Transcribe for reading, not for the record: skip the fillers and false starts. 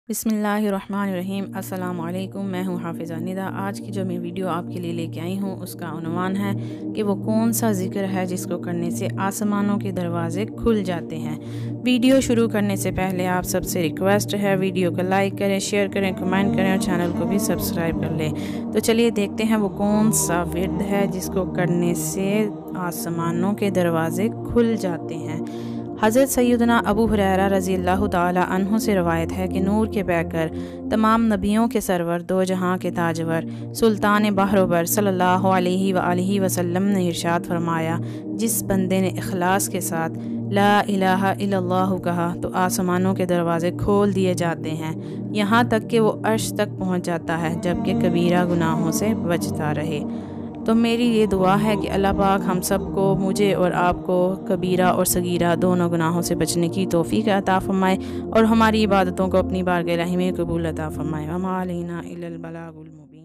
بسم اللہ الرحمن الرحیم۔ السلام علیکم، میں ہوں حافظہ ندا۔ آج کی جو میں ویڈیو آپ کے لیے لے کے آئی ہوں اس کا عنوان ہے کہ وہ کون سا ذکر ہے جس کو کرنے سے آسمانوں کے دروازے کھل جاتے ہیں۔ ویڈیو شروع کرنے سے پہلے آپ سب سے ریکویسٹ ہے ویڈیو کو لائک کریں، شیئر کریں، کمنٹ کریں اور چینل کو بھی سبسکرائب کر لیں۔ تو چلیے دیکھتے ہیں وہ کون سا ورد ہے جس کو کرنے سے آسمانوں کے دروازے کھل جاتے ہیں۔ حضرت سیدنا ابو ہریرہ رضی اللہ تعالی عنہ سے روایت ہے کہ نور کے پیکر، تمام نبیوں کے سرور، دو جہاں کے تاجور، سلطان بحر و بر صلی اللہ علیہ وآلہ وسلم نے ارشاد فرمایا، جس بندے نے اخلاص کے ساتھ لا الہ الا اللہ کہا تو آسمانوں کے دروازے کھول دیے جاتے ہیں، یہاں تک کہ وہ عرش تک پہنچ جاتا ہے، جبکہ کبیرہ گناہوں سے بچتا رہے۔ تو میری یہ دعا ہے کہ اللہ پاک ہم سب کو، مجھے اور آپ کو، کبیرہ اور صغیرہ دونوں گناہوں سے بچنے کی توفیق عطا فرمائے اور ہماری عبادتوں کو اپنی بارگاہ الہی میں قبول عطا فرمائے۔ وما علینا الا البلاغ المبین۔